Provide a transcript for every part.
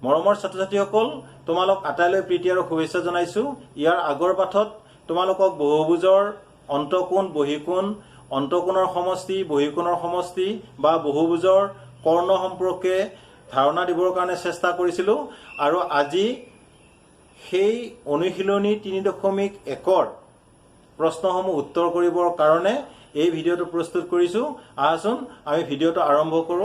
মৰমৰ ছাত্ৰ-ছাত্ৰীসকল, তোমালোক আটাইলৈ প্ৰীতি আৰু শুভেচ্ছা জনাইছো। ইয়াৰ আগৰ পাঠত তোমালোকক বহুভুজৰ অন্তকোণ, বহিকোণ, অন্তকোণৰ সমষ্টি, বহিকোণৰ সমষ্টি বা বহুভুজৰ কৰ্ণ সম্পৰ্কে ধাৰণা দিবৰ কাৰণে চেষ্টা কৰিছিলো আৰু আজি সেই অনুশীলনী 3.1ৰ প্ৰশ্নসমূহ উত্তৰ কৰিবৰ কাৰণে এই ভিডিঅ'টো প্ৰস্তুত কৰিছো। আহাচোন আমি ভিডিঅ'টো আৰম্ভ কৰো।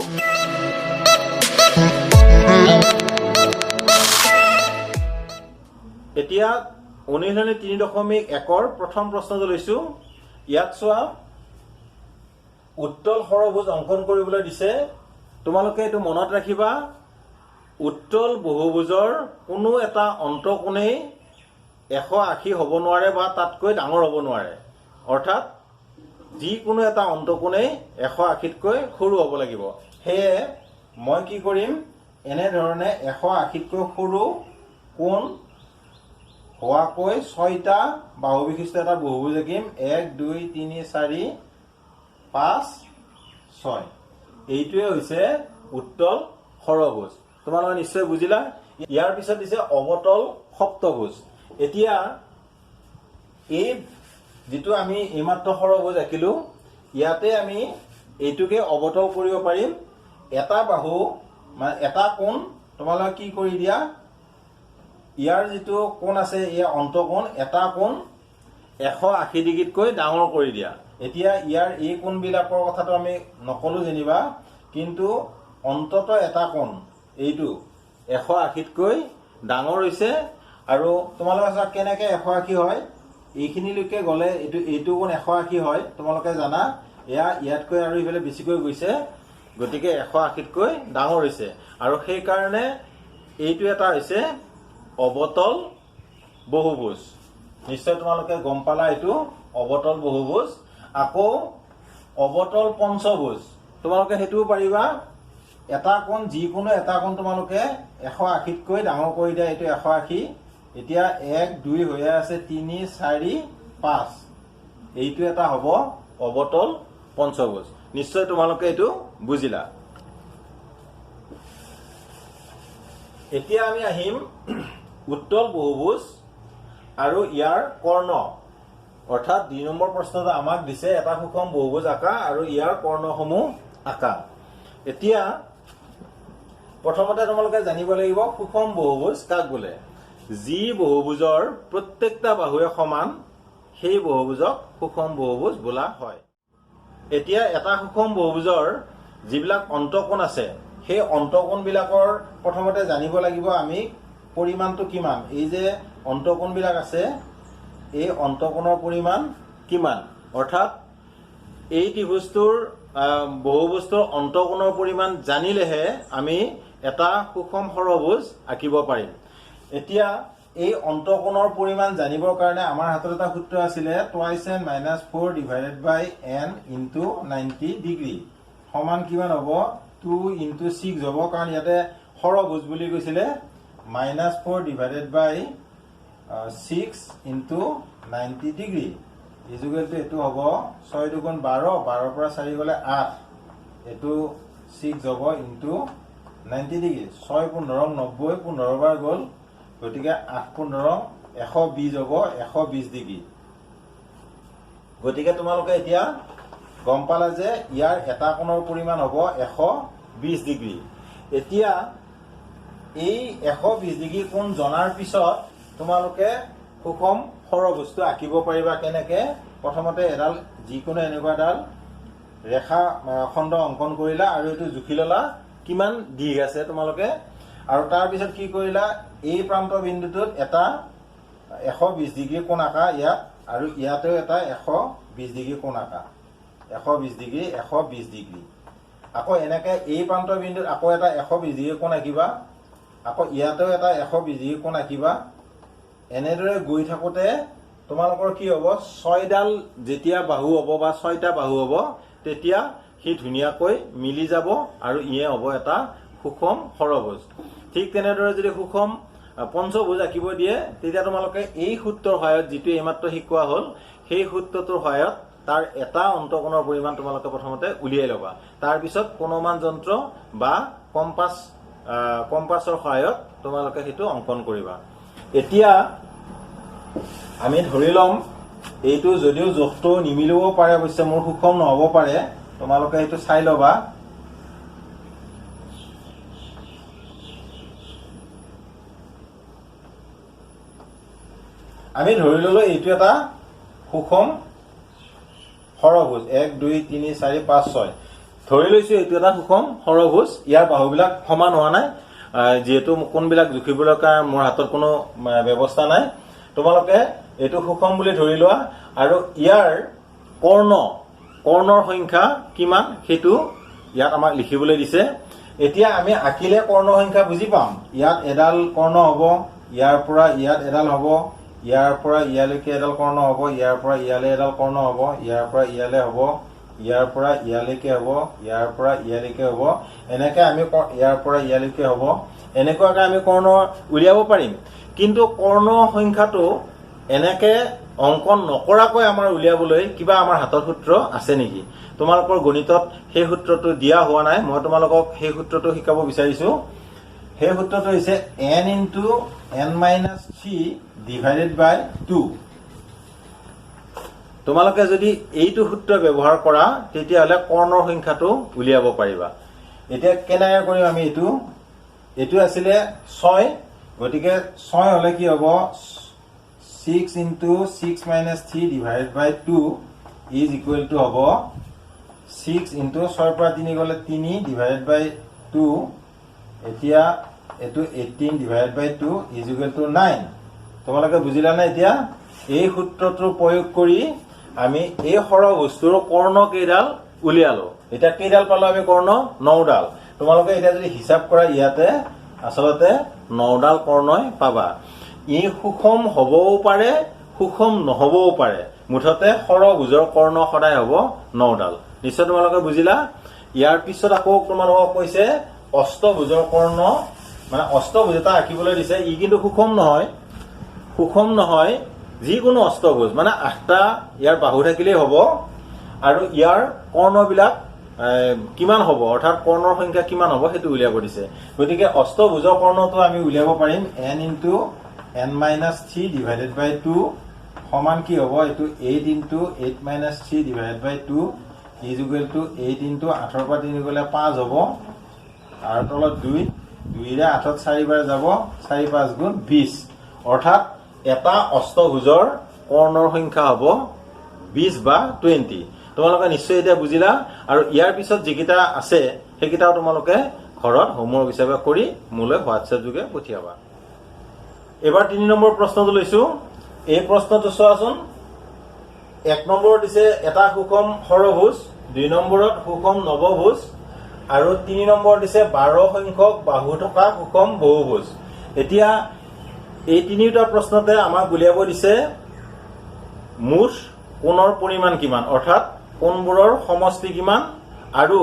এতিয়া অনুশীলনী 3.1ৰ প্ৰথম প্ৰশ্নটো লৈছো। ইয়াত চোৱা, উত্তল ষড়ভুজ অংকন কৰিবলৈ দিছে। তোমালোকে এইটো মনত ৰাখিবা, উত্তল বহুভুজৰ কোনো এটা অন্তকোণেই 180 হ'ব নোৱাৰে বা তাতকৈ ডাঙৰ হ'ব নোৱাৰে। অৰ্থাৎ যিকোনো এটা অন্তকোণেই 180তকৈ সৰু হ'ব লাগিব। সেয়ে মই কি কৰিম, এনেধৰণে 180তকৈ সৰু কোণ হোৱাকৈ 6টা বাহু বিশিষ্ট এটা বহুভুজ আঁকিম। 1 2 3 4 5 6। এইটোৱে হৈছে উত্তল ষড়ভুজ। তোমালোকে নিশ্চয় বুজিলা। ইয়াৰ পিছত দিছে অৱতল সপ্তভুজ। এতিয়া এই যিটো আমি এইমাত্ৰ ষড়ভুজ আঁকিলো, ইয়াতে আমি এইটোকে অৱতল কৰিব পাৰিম। এটা বাহু মানে এটা কোণ তোমালোকে কি কৰি দিয়া, ইয়াৰ যিটো কোণ আছে, এই অন্তকোণ, এটা কোণ 180 ডিগ্ৰীতকৈ ডাঙৰ কৰি দিয়া। এতিয়া ইয়াৰ এই কোণবিলাকৰ কথাটো আমি নকলো যেনিবা, কিন্তু অন্তত এটা কোণ এইটো 180তকৈ ডাঙৰ হৈছে। আৰু তোমালোকে চোৱা কেনেকে 180 হয়, এইখিনিলৈকে গ'লে এইটো কোণ 180 হয়, তোমালোকে জানা। ইয়াতকৈ আৰু ইফালে বেছিকৈ গৈছে, গতিকে 180তকৈ ডাঙৰ হৈছে। আৰু সেইকাৰণে এইটো এটা হৈছে অৱতল বহুভুজ। নিশ্চয় তোমালোকে গম পালা এইটো অৱতল বহুভুজ। আকৌ অৱতল পঞ্চভুজ, তোমালোকে সেইটোও পাৰিবা। এটা কোণ, যিকোনো এটা কোণ তোমালোকে 180তকৈ ডাঙৰ কৰি দিয়া। এইটো 180। এতিয়া 1 2 হৈ আছে, 3 4 5। এইটো এটা হ'ব অৱতল পঞ্চভুজ। নিশ্চয় তোমালোকে এইটো বুজিলা। এতিয়া আমি আহিম উত্তল বহুভুজ আৰু ইয়াৰ কৰ্ণ। অৰ্থাৎ 2 নম্বৰ প্ৰশ্নটো আমাক দিছে এটা সুষম বহুভুজ আঁকা আৰু ইয়াৰ কৰ্ণসমূহ আঁকা। এতিয়া প্ৰথমতে তোমালোকে জানিব লাগিব সুষম বহুভুজ কাক বোলে। যি বহুভুজৰ প্ৰত্যেকটা বাহুৱে সমান, সেই বহুভুজক সুষম বহুভুজ বোলা হয়। এতিয়া এটা সুষম বহুভুজৰ যিবিলাক অন্তকোণ আছে, সেই অন্তকোণবিলাকৰ প্ৰথমতে জানিব লাগিব আমি পৰিমাণটো কিমান। এই যে অন্তকোণবিলাক আছে, এই অন্তকোণৰ পৰিমাণ কিমান। অৰ্থাৎ এই ত্ৰিভুজটোৰ বহুভুজটোৰ অন্তকোণৰ পৰিমাণ জানিলেহে আমি এটা সুষম ষড়ভুজ আঁকিব পাৰিম। এতিয়া এই অন্তকোণৰ পৰিমাণ জানিবৰ কাৰণে আমাৰ হাতত এটা সূত্ৰ আছিলে, twice n - 4 divided by n into 90 degree সমান কিমান হ'ব, 2 ইনটু 6 হ'ব। কাৰণ ইয়াতে ষড়ভুজ বুলি কৈছিলে। -4 ডিভাইডেড বাই 6 ইনটু 90 ডিগ্ৰী ইজুকেলটো এইটো হ'ব 6 2 12, 12ৰ পৰা 4 গ'লে 8, এইটো 6 হ'ব ইনটু 90 ডিগ্ৰী। 6 15 90, 15 বাৰ গ'ল, গতিকে 8 15 120 হ'ব, 120 ডিগ্ৰী। গতিকে তোমালোকে এতিয়া গম পালা যে ইয়াৰ এটা কোণৰ পৰিমাণ হ'ব 120 ডিগ্ৰী। এতিয়া এই 120 ডিগ্ৰী কোণ জনাৰ পিছত তোমালোকে সুষম ষড়ভুজটো আঁকিব পাৰিবা। কেনেকে, প্ৰথমতে এডাল যিকোনো এনেকুৱা এডাল ৰেখা খণ্ড অংকন কৰিলা আৰু এইটো জুখি ললা কিমান দীঘ আছে তোমালোকে। আৰু তাৰপিছত কি কৰিলা, এই প্ৰান্ত বিন্দুটোত এটা 120 ডিগ্ৰী কোণ আঁকা ইয়াত, আৰু ইয়াতেও এটা 120 ডিগ্ৰী কোণ আঁকা। 120 ডিগ্ৰী, 120 ডিগ্ৰী। আকৌ এনেকে এই প্ৰান্ত বিন্দুত আকৌ এটা 120 ডিগ্ৰী কোণ আঁকিবা। আকৌ ইয়াতেও এটা 120 ডিগ্ৰী কোণ আঁকিবা। এনেদৰে গৈ থাকোতে তোমালোকৰ কি হ'ব, 6ডাল যেতিয়া বাহু হ'ব বা 6টা বাহু হ'ব, তেতিয়া সি ধুনীয়াকৈ মিলি যাব আৰু ইয়ে হ'ব এটা সুষম ষড়ভুজ। ঠিক তেনেদৰে যদি সুষম পঞ্চভুজ আঁকিব দিয়ে, তেতিয়া তোমালোকে এই সূত্ৰৰ সহায়ত, যিটো এইমাত্ৰ শিকোৱা হ'ল, সেই সূত্ৰটোৰ সহায়ত তাৰ এটা অন্তকোণৰ পৰিমাণ তোমালোকে প্ৰথমতে উলিয়াই ল'বা। তাৰপিছত কোণমান যন্ত্ৰ বা কম্পাছ কম্পাছৰ সহায়ত তোমালোকে সেইটো অংকন কৰিবা। এতিয়া আমি ধৰি ল'ম এইটো যদিও জোখটো নিমিলিব পাৰে, অৱশ্যে মোৰ সুষম নহ'ব পাৰে, তোমালোকে সেইটো চাই ল'বা। আমি ধৰি ল'লো এইটো এটা সুষম ষড়ভুজ, 1 2 3 4 5 6 ধৰি লৈছো এইটো এটা সুষম ষড়ভুজ। ইয়াৰ বাহুবিলাক সমান হোৱা নাই, যিহেতু কোনবিলাক জুখিবলৈ মোৰ হাতত কোনো ব্যৱস্থা নাই। তোমালোকে এইটো সুষম বুলি ধৰি লোৱা আৰু ইয়াৰ কৰ্ণৰ সংখ্যা কিমান সেইটো ইয়াত আমাক লিখিবলৈ দিছে। এতিয়া আমি আঁকিলে কৰ্ণৰ সংখ্যা বুজি পাম। ইয়াত এডাল কৰ্ণ হ'ব, ইয়াৰ পৰা ইয়াত এডাল হ'ব, ইয়াৰ পৰা ইয়ালৈকে এডাল কৰ্ণ হ'ব, ইয়াৰ পৰা ইয়ালৈ এডাল কৰ্ণ হ'ব, ইয়াৰ পৰা ইয়ালৈ হ'ব, ইয়াৰ পৰা ইয়ালৈকে হ'ব, ইয়াৰ পৰা ইয়ালৈকে হ'ব, এনেকে আমি ইয়াৰ পৰা ইয়ালৈকে হ'ব, এনেকুৱাকে আমি কৰ্ণ উলিয়াব পাৰিম। কিন্তু কৰ্ণ সংখ্যাটো এনেকে অংকন নকৰাকৈ আমাৰ উলিয়াবলৈ কিবা আমাৰ হাতৰ সূত্ৰ আছে নেকি? তোমালোকৰ গণিতত সেই সূত্ৰটো দিয়া হোৱা নাই, মই তোমালোকক সেই সূত্ৰটো শিকাব বিচাৰিছো। সেই সূত্ৰটো হৈছে n × n-3 ডিভাইডেড বাই 2। তোমালোকে যদি এইটো সূত্ৰ ব্যৱহাৰ কৰা তেতিয়াহ'লে কৰ্ণৰ সংখ্যাটো উলিয়াব পাৰিবা। এতিয়া কেনেকৈ কৰিম আমি এইটো আছিলে 6, গতিকে 6 হ'লে কি হ'ব, 6 × 6 - 3 divided by 2 is equal to হ'ব 6 × 6 পৰা 3 গ'লে 3 ডিভাইডেড বাই 2। এতিয়া এইটো 18 divided by 2 is equal to 9। তোমালোকে বুজিলা নে? এতিয়া এই সূত্ৰটো প্ৰয়োগ কৰি আমি এই ষড়ভুজটোৰ কৰ্ণ কেইডাল উলিয়ালো। এতিয়া কেইডাল পালো আমি কৰ্ণ? 9ডাল। তোমালোকে এতিয়া যদি হিচাপ কৰা ইয়াতে আচলতে 9ডাল কৰ্ণই পাবা। ই সুষম হ'বও পাৰে, সুষম নহ'বও পাৰে, মুঠতে ষড়ভুজৰ কৰ্ণ সদায় হ'ব 9ডাল। নিশ্চয় তোমালোকে বুজিলা। ইয়াৰ পিছত আকৌ তোমালোকক কৈছে অষ্টভুজৰ কৰ্ণ, মানে অষ্টভুজ এটা আঁকিবলৈ দিছে। ই কিন্তু সুষম নহয়, যিকোনো অষ্টভুজ, মানে 8টা ইয়াৰ বাহু থাকিলেই হ'ব আৰু ইয়াৰ কৰ্ণবিলাক কিমান হ'ব, অৰ্থাৎ কৰ্ণৰ সংখ্যা কিমান হ'ব সেইটো উলিয়াব দিছে। গতিকে অষ্টভুজৰ কৰ্ণটো আমি উলিয়াব পাৰিম n × n-3 ডিভাইডেড বাই 2 সমান কি হ'ব, এইটো 8 × 8 - 3 divided by 2 is equal to 8 × 8 পৰা 3 গ'লে 5 হ'ব, আৰু তলত 2, 2ৰে 8ত 4 বাৰ যাব, 4 5 গুণ 20, অৰ্থাৎ এটা অষ্টভুজৰ কৰ্ণৰ সংখ্যা হ'ব 20 বা 20। তোমালোকে নিশ্চয় এতিয়া বুজিলা। আৰু ইয়াৰ পিছত যিকেইটা আছে সেইকেইটাও তোমালোকে ঘৰত হোমৱৰ্ক হিচাপে কৰি মোলৈ হোৱাটছএপ যোগে পঠিয়াবা। এবাৰ 3 নম্বৰ প্ৰশ্নটো লৈছো। এই প্ৰশ্নটো চোৱাচোন। 1 নম্বৰত দিছে এটা সুষম ষড়ভুজ, 2 নম্বৰত সুষম নৱভুজ আৰু 3 নম্বৰত দিছে 12 সংখ্যক বাহু থকা সুষম বহুভুজ। এতিয়া এই তিনিটা প্ৰশ্নতে আমাক উলিয়াব দিছে মুঠ কোণৰ পৰিমাণ কিমান, অৰ্থাৎ কোণবোৰৰ সমষ্টি কিমান আৰু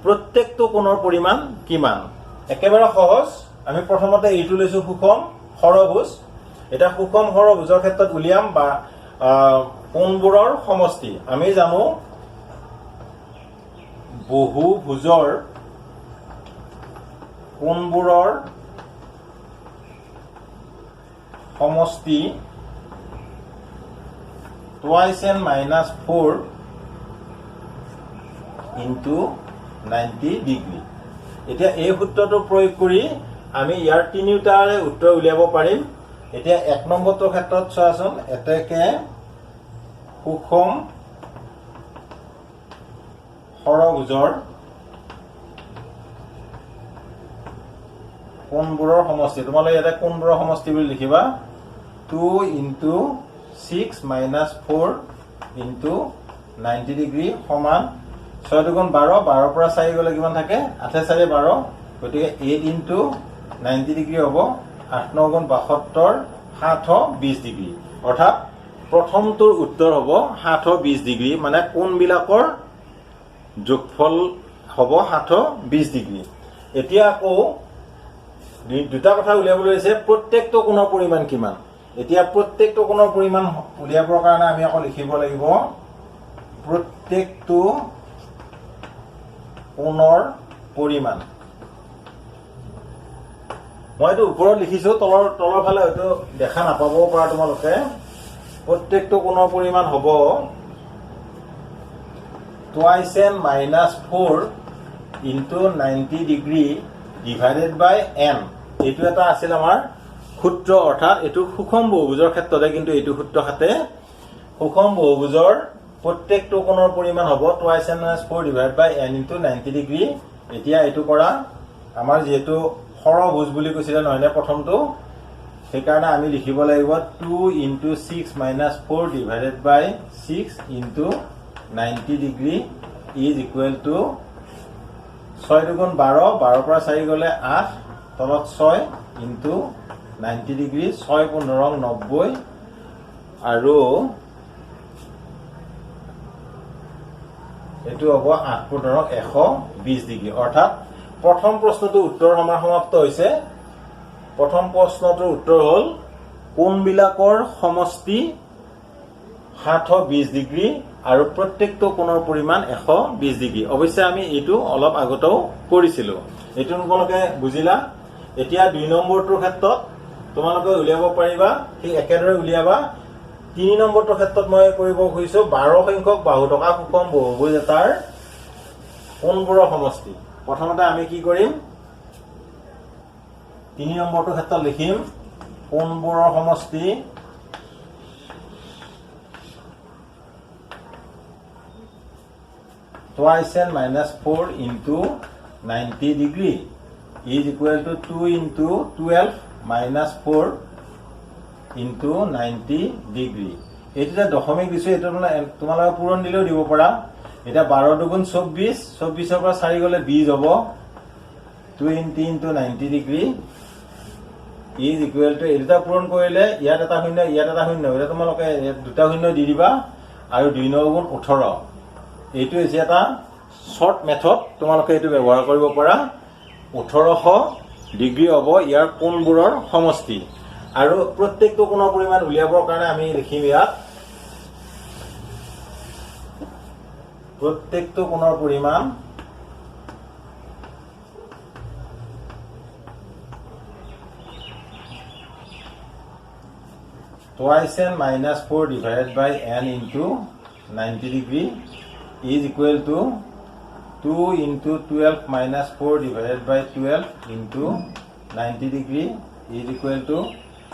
প্ৰত্যেকটো কোণৰ পৰিমাণ কিমান। একেবাৰে সহজ। আমি প্ৰথমতে এইটো লৈছো সুষম ষড়ভুজ। এটা সুষম ষড়ভুজৰ ক্ষেত্ৰত উলিয়াম বা কোণবোৰৰ সমষ্টি। আমি জানো বহুভুজৰ কোণবোৰৰ সমষ্টি twice n - 4 into 90 ডিগ্ৰী। এতিয়া এই সূত্ৰটো প্ৰয়োগ কৰি আমি ইয়াৰ তিনিওটাৰে উত্তৰ উলিয়াব পাৰিম। এতিয়া 1 নম্বৰটোৰ ক্ষেত্ৰত চোৱাচোন। এতেকে সুষম ষড়ভুজৰ কোণবোৰৰ সমষ্টি, তোমালোকে ইয়াতে কোণবোৰৰ সমষ্টি বুলি লিখিবা 2 × 6 - 4 into 90 ডিগ্ৰী সমান 6 × 2 12, 12 পৰা 4 গ'লে কিমান থাকে, 8 4 12, গতিকে 8 × 90 ডিগ্ৰী হ'ব 8 9 গুণ 72, 720 ডিগ্ৰী। অৰ্থাৎ প্ৰথমটোৰ উত্তৰ হ'ব 720 ডিগ্ৰী, মানে কোণবিলাকৰ যোগফল হ'ব 720 ডিগ্ৰী। এতিয়া আকৌ দুটা কথা উলিয়াবলৈ লৈছে, প্ৰত্যেকটো কোণৰ পৰিমাণ কিমান। এতিয়া প্ৰত্যেকটো কোণৰ পৰিমাণ উলিয়াবৰ কাৰণে আমি আকৌ লিখিব লাগিব প্ৰত্যেকটো কোণৰ পৰিমাণ। মই এইটো ওপৰত লিখিছোঁ, তলৰ ফালে হয়তো দেখা নাপাবও পাৰা তোমালোকে। প্ৰত্যেকটো কোণৰ পৰিমাণ হ'ব twice n - 4 into 90 degree divided by n। এইটো এটা আছিল আমাৰ সূত্ৰ, অৰ্থাৎ এইটো সুষম বহুভুজৰ ক্ষেত্ৰতে কিন্তু এইটো সূত্ৰ খাটে। সুষম বহুভুজৰ প্ৰত্যেকটো কোণৰ পৰিমাণ হ'ব twice n - 4 divided by n into 90 degree. এতিয়া এইটো কৰা আমাৰ যিহেতু সৰভুজ বুলি কৈছিলে নহয়নে প্ৰথমটো, সেইকাৰণে আমি লিখিব লাগিব 2 into 6 - 4 divided by 6 into 90 degree is equal to 6 দুগুণ 12, 12 পৰা 4 গ'লে 8, তলত 6 ইনটু 90 ডিগ্ৰী, 6 15 90 আৰু এইটো হ'ব 8 15 120 ডিগ্ৰী। অৰ্থাৎ প্ৰথম প্ৰশ্নটো উত্তৰ আমাৰ সমাপ্ত হৈছে। প্ৰথম প্ৰশ্নটোৰ উত্তৰ হ'ল কোণবিলাকৰ সমষ্টি 720 ডিগ্ৰী আৰু প্ৰত্যেকটো কোণৰ পৰিমাণ 120 ডিগ্ৰী। অৱশ্যে আমি এইটো অলপ আগতেও কৰিছিলোঁ, এইটো তোমালোকে বুজিলা। এতিয়া 2 নম্বৰটোৰ ক্ষেত্ৰত তোমালোকে উলিয়াব পাৰিবা, সেই একেদৰে উলিয়াবা। 3 নম্বৰটোৰ ক্ষেত্ৰত মই কৰিব খুজিছোঁ 12 সংখ্যক বাহু থকা সুষম বহুভুজ এটাৰ কোণবোৰৰ সমষ্টি। প্ৰথমতে আমি কি কৰিম, 3 নম্বৰটোৰ ক্ষেত্ৰত লিখিম কোণবোৰৰ সমষ্টি twice n - 4 into 90 degree is equal to 2 into 12 - 4 into 90 degree. এইটো যে দশমিক দিছোঁ, এইটো মানে তোমালোকে পূৰণ দিলেও দিব পাৰা। এতিয়া 12 দুগুণ 24, 24ৰ পৰা 4 গ'লে 20 হ'ব। 2 into 90 degree is equal two, এই দুটা পূৰণ কৰিলে ইয়াত এটা শূন্য ইয়াত এটা শূন্য, এতিয়া তোমালোকে দুটা শূন্য দি দিবা আৰু 2 9 গুণ 18। এইটো হৈছে এটা শ্বৰ্ট মেথড, তোমালোকে এইটো ব্যৱহাৰ কৰিব পাৰা। 1800 ডিগ্ৰী হ'ব ইয়াৰ কোণবোৰৰ সমষ্টি। আৰু প্ৰত্যেকটো কোণৰ পৰিমাণ উলিয়াবৰ কাৰণে আমি লিখিম ইয়াত প্ৰত্যেকটো কোণৰ পৰিমাণ twice n - 4 divided by n into 90 degree is equal to 2 into 12 - 4 divided by 12 into 90 degree is equal to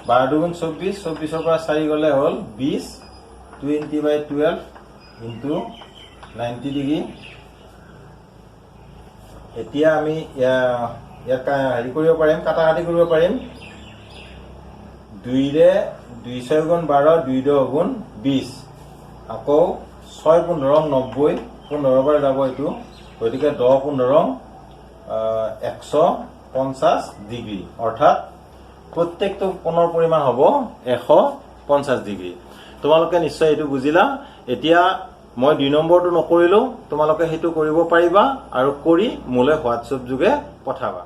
12 দুগুণ 24, 24ৰ পৰা 4 গ'লে হ'ল 20, 20/12 ইনটু 90 ডিগ্ৰী। এতিয়া আমি ইয়াত হেৰি কৰিব পাৰিম, কাটাকাটি কৰিব পাৰিম। 2ৰে 2 6 গুণ 12, 2 10 গুণ 20, আকৌ 6 15 90, 15 পৰা যাব এইটো, গতিকে 10 15 150 ডিগ্ৰী। অৰ্থাৎ প্ৰত্যেকটো কোণৰ পৰিমাণ হ'ব 150 ডিগ্ৰী। তোমালোকে নিশ্চয় এইটো বুজিলা। এতিয়া মই 2 নম্বৰটো নকৰিলোঁ, তোমালোকে সেইটো কৰিব পাৰিবা আৰু কৰি মোলৈ হোৱাটছএপ যোগে পঠাবা।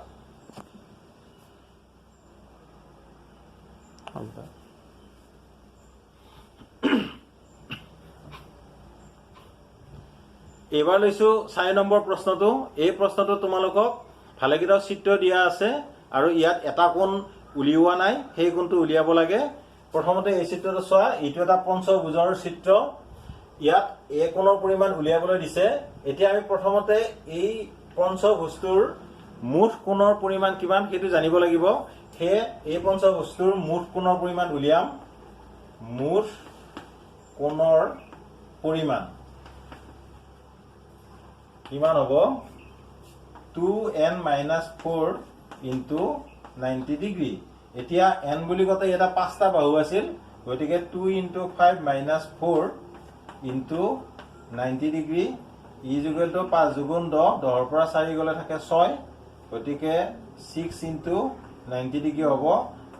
এইবাৰ লৈছোঁ 4 নম্বৰ প্ৰশ্নটো। এই প্ৰশ্নটো তোমালোকক ভালেকেইটা চিত্ৰ দিয়া আছে আৰু ইয়াত এটা কোণ উলিওৱা নাই, সেই কোণটো উলিয়াব লাগে। প্ৰথমতে এই চিত্ৰটো চোৱা, এইটো এটা পঞ্চভুজৰ চিত্ৰ। ইয়াত এই কোণৰ পৰিমাণ উলিয়াবলৈ দিছে। এতিয়া আমি প্ৰথমতে এই পঞ্চভুজটোৰ মুঠ কোণৰ পৰিমাণ কিমান সেইটো জানিব লাগিব। সেয়ে এই পঞ্চভুজটোৰ মুঠ কোণৰ পৰিমাণ উলিয়াম। মুঠ কোণৰ পৰিমাণ কিমান হ'ব? 2n - 4 into 90 degree. এতিয়া n বুলি কওঁতে এটা 5টা বাহু আছিল, গতিকে 2 into 5 - 4 into 90 degree is equal two 5 দুগুণ 10, 10ৰ পৰা 4 গ'লে থাকে 6, গতিকে 6 ইনটু 90 ডিগ্ৰী হ'ব।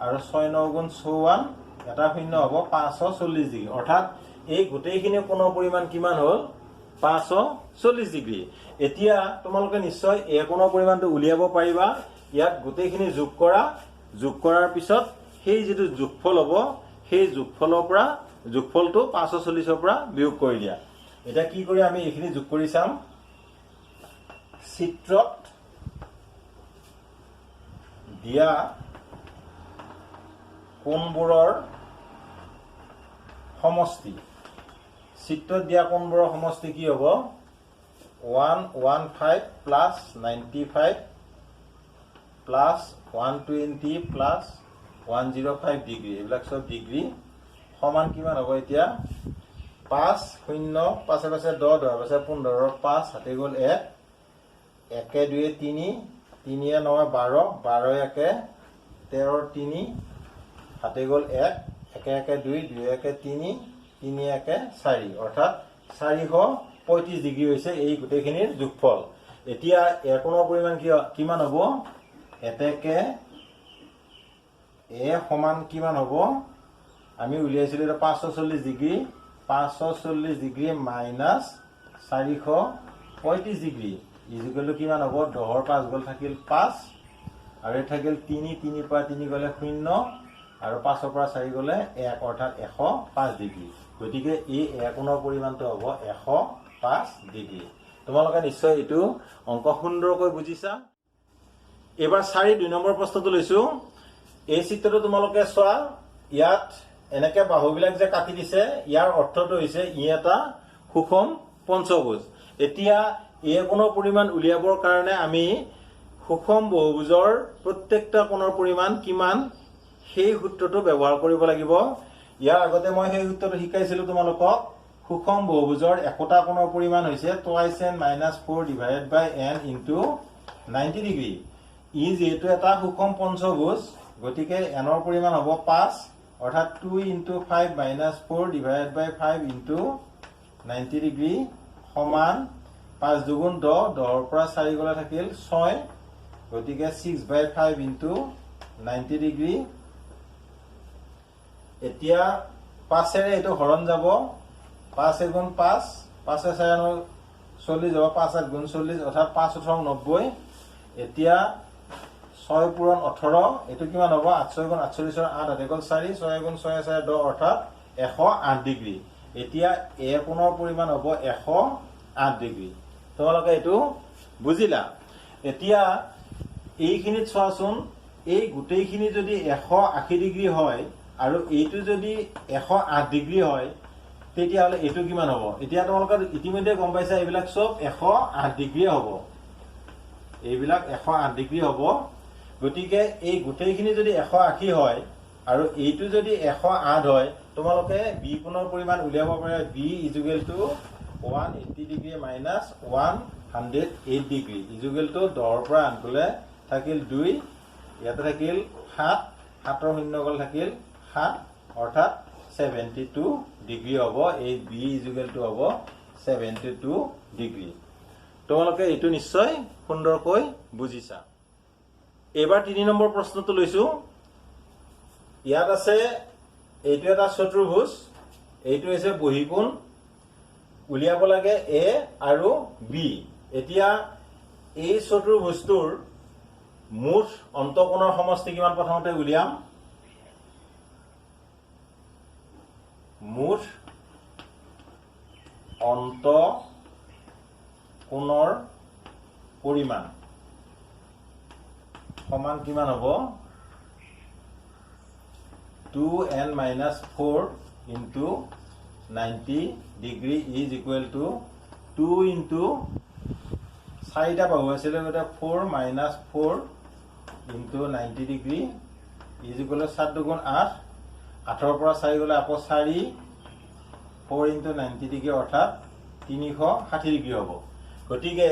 আৰু 6 9 গুণ 54, এটা শূন্য হ'ব 540 ডিগ্ৰী। অৰ্থাৎ এই গোটেইখিনি কোণৰ পৰিমাণ কিমান হ'ল? 540 ডিগ্ৰী। এতিয়া তোমালোকে নিশ্চয় এই কোণৰ পৰিমাণটো উলিয়াব পাৰিবা। ইয়াত গোটেইখিনি যোগ কৰা, যোগ কৰাৰ পিছত সেই যিটো যোগফল হ'ব, সেই যোগফলটো 540ৰ পৰা বিয়োগ কৰি দিয়া। এতিয়া কি কৰি আমি এইখিনি যোগ কৰি চাম। চিত্ৰত দিয়া কোণবোৰৰ সমষ্টি চিত্ৰত দিয়া কোণবোৰৰ সমষ্টি কি হ'ব 115 প্লাছ 95 প্লাছ 120 প্লাছ 105 ডিগ্ৰী এইবিলাক চব ডিগ্ৰী সমান কিমান হ'ব এতিয়া 5 0 5 পাছে 10 10 পাছে 15 5 হাতে গ'ল 1 1 2 3 3 9 12 12 1 13 3 হাতে গ'ল 1 1 1 2 2 1 3 3 1 4 অৰ্থাৎ 435 ডিগ্ৰী হৈছে এই গোটেইখিনিৰ যোগফল এতিয়া এ কোণৰ পৰিমাণ কিমান হ'ব এতেকে এ সমান কিমান হ'ব আমি উলিয়াইছিলো এটা 540 degree 540 degree minus 435 degree equal two কিমান হ'ব 10ৰ 5 গ'ল থাকিল 5 আৰু এই থাকিল 3 3 পৰা 3 গ'লে 0 আৰু 5ৰ পৰা 4 গ'লে 1 অৰ্থাৎ 105 ডিগ্ৰী গতিকে এই এ কোণৰ পৰিমাণটো হ'ব 105 ডিগ্ৰী তোমালোকে নিশ্চয় এইটো অংক সুন্দৰকৈ বুজিছা এবাৰ 4 2 নম্বৰ প্ৰশ্নটো লৈছো এই চিত্ৰটো তোমালোকে চোৱা ইয়াত এনেকে বাহুবিলাক যে কাটি দিছে ইয়াৰ অৰ্থটো হৈছে ই এটা সুষম পঞ্চভুজ এতিয়া এ কোণৰ পৰিমাণ উলিয়াবৰ কাৰণে আমি সুষম বহুভুজৰ প্ৰত্যেকটা কোণৰ পৰিমাণ কিমান সেই সূত্ৰটো ব্যৱহাৰ কৰিব লাগিব ইয়াৰ আগতে মই সেই সূত্ৰটো শিকাইছিলো তোমালোকক সুষম বহুভুজৰ একোটা কোণৰ পৰিমাণ হৈছে twice n minus 4 divided by n into 90 degree ই যেহেতু এটা সুষম পঞ্চভুজ গতিকে n ৰ পৰিমাণ হ'ব 5 অৰ্থাৎ 2 into 5 minus 4 divided by 5 into 90 degree সমান 5 দুগুণ 10 10ৰ পৰা 4 গ'লে থাকিল 6 গতিকে 6/5 into 90 ডিগ্ৰী এতিয়া 5 এটো হৰণ যাব 5 গুণ 5 5 4 40 যাব 5 8 গুণ 40 অৰ্থাৎ 5 18 90 এতিয়া 6 পূৰণ 18 এটো কিমান হ'ব 8 গুণ 48 ৰ 8 হাতে গ'ল 4 6 গুণ 6 4 10 অৰ্থাৎ 108 ডিগ্ৰী এতিয়া এ কোণৰ পৰিমাণ হ'ব 108 ডিগ্ৰী তোমালোকে এইটো বুজিলা এতিয়া এইখিনিত চোৱাচোন এই গোটেইখিনি যদি 180 ডিগ্ৰী হয় আৰু এইটো যদি 108 ডিগ্ৰী হয় তেতিয়াহ'লে এইটো কিমান হ'ব এতিয়া তোমালোকে ইতিমধ্যে গম পাইছা এইবিলাক চব 108 ডিগ্ৰী হ'ব এইবিলাক 108 ডিগ্ৰী হ'ব গতিকে এই গোটেইখিনি যদি 180 হয় আৰু এইটো যদি 108 হয় তোমালোকে বি কোণৰ পৰিমাণ উলিয়াব পাৰে B equal to 180 degree minus 108 degree equal to 10ৰ পৰা আনকলে থাকিল 2 ইয়াতে থাকিল 7 7ৰ 0 গ'ল থাকিল 7 অৰ্থাৎ 72 ডিগ্ৰী হ'ব এই বি ইকুৱেল টু হ'ব 72 ডিগ্ৰী তোমালোকে এইটো নিশ্চয় সুন্দৰকৈ বুজিছা এবাৰ 3 নম্বৰ প্ৰশ্নটো লৈছো ইয়াত আছে এইটো এটা চতুৰ্ভুজ এইটো হৈছে বহিকোণ উলিয়াব লাগে এ আৰু বি এতিয়া এই চতুৰ্ভুজটোৰ মুঠ অন্তঃকোণৰ সমষ্টি কিমান প্ৰথমতে উলিয়াম মুঠ অন্তঃকোণৰ পৰিমাণ সমান কিমান হ'ব 2n minus 4 into 90 degree is equal to 2 into 4টা বাহু আছিল গটা 4 minus 4 into 90 degree is equal to 7 দুগুণ 8 8ৰ পৰা 4 গলে আকৌ 4 4 into 90 degree অৰ্থাৎ 360 ডিগ্ৰী হ'ব গতিকে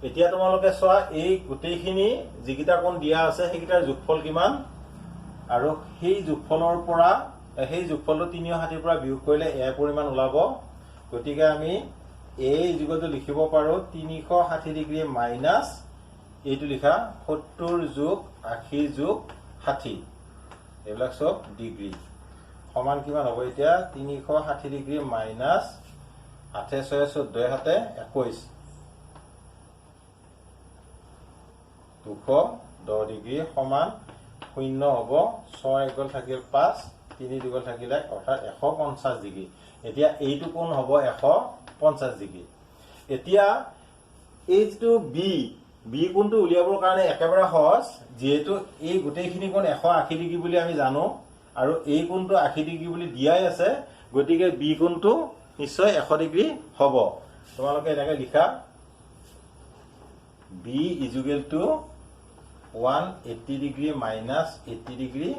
এতিয়া তোমালোকে চোৱা এই গোটেইখিনি যিকিটা কোণ দিয়া আছে সেইকিটাৰ যোগফল কিমান আৰু সেই যোগফলৰ পৰা সেই যোগফলটো 360 পৰা বিয়োগ কৰিলে এ পৰিমাণ ওলাব গতিকে আমি এই যোগটো লিখিব পাৰো 360 ডিগ্ৰী মাইনাছ এইটো লিখা 70 যোগ 80 যোগ 60 এইবিলাক সব ডিগ্ৰী সমান কিমান হ'ব এতিয়া 360 ডিগ্ৰী মাইনাছ 8 6 14 হাতে 21 210 ডিগ্ৰী সমান 0 হ'ব 6 গ'ল থাকিল 5 3 দুগল থাকিলে অৰ্থাৎ 150 ডিগ্ৰী এতিয়া এইটো কোণ হ'ব 150 ডিগ্ৰী এতিয়া এই যেটো বি কোণটো উলিয়াবৰ কাৰণে একেবাৰে সহজ যেহেতু এই গোটেইখিনি কোণ 180 ডিগ্ৰী বুলি আমি জানো আৰু এই কোণটো 80 ডিগ্ৰী বুলি দিয়াই আছে গতিকে বি কোণটো নিশ্চয় 100 ডিগ্ৰী হ'ব তোমালোকে এনেকৈ লিখা b = 180 degree minus 80 degree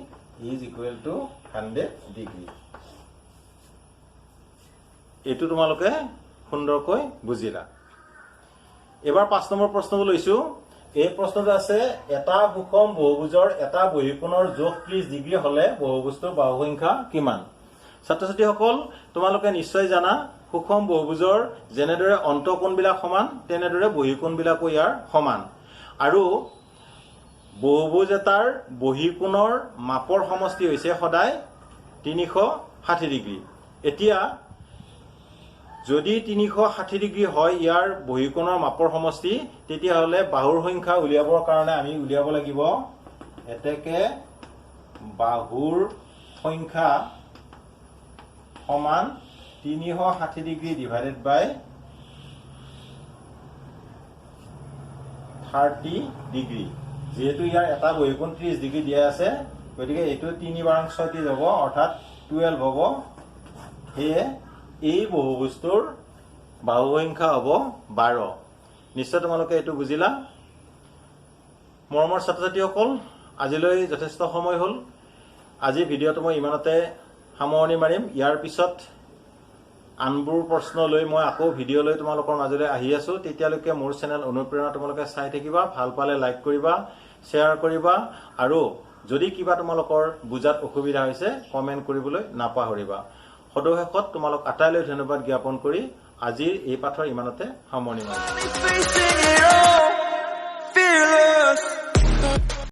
is equal to 100 degree এইটো তোমালোকে সুন্দৰকৈ বুজিলা এবাৰ 5 নম্বৰ প্ৰশ্নটো লৈছো এই প্ৰশ্নটো আছে এটা সুষম বহুভুজৰ এটা বহিকোণৰ যোগ 30 ডিগ্ৰী হলে বহুভুজটোৰ বাহু সংখ্যা কিমান ছাত্ৰ ছাত্ৰীসকল তোমালোকে নিশ্চয় জানা সুষম বহুভুজৰ যেনেদৰে অন্তঃকোণবিলাক সমান তেনেদৰে বহিকোণবিলাকো ইয়াৰ সমান আৰু বহুভুজ এটাৰ বহিকোণৰ মাপৰ সমষ্টি হৈছে সদায় 360 ডিগ্ৰী এতিয়া যদি 360 ডিগ্ৰী হয় ইয়াৰ বহিকোণৰ মাপৰ সমষ্টি তেতিয়া হলে বাহুৰ সংখ্যা উলিয়াবৰ কাৰণে আমি উলিয়াব লাগিব এতেকে বাহুৰ সংখ্যা সমান 360 ডিগ্ৰী ডিভাইডেড বাই 30 ডিগ্ৰী যেহেতু ইয়াৰ এটা বহিকোণ 30 ডিগ্ৰী দিয়া আছে গতিকে এটো 3 বাৰ 36 হ'ব অৰ্থাৎ 12 হ'ব হে এই বহুভুজটোৰ বাহু সংখ্যা হ'ব 12 নিশ্চয় তোমালোকে এটো বুজিলা মৰমৰ ছাত্ৰ ছাত্ৰীসকল আজিলৈ যথেষ্ট সময় হ'ল আজি ভিডিঅটো মই ইমানতে সামৰণি মাৰিম ইয়াৰ পিছত আনবোৰ প্ৰশ্ন লৈ মই আকৌ ভিডিঅ লৈ তোমালোকৰ মাজলৈ আহি আছো তেতিয়ালৈকে মোৰ চেনেল অনুপ্ৰেৰণা তোমালোকে চাই থাকিবা ভাল পালে লাইক কৰিবা শ্বেয়াৰ কৰিবা আৰু যদি কিবা তোমালোকৰ বুজাত অসুবিধা হৈছে কমেন্ট কৰিবলৈ নাপাহৰিবা সদশেষত তোমালোক আটাইলৈ ধন্যবাদ জ্ঞাপন কৰি আজিৰ এই পাঠৰ ইমানতে সামৰণি মাৰিম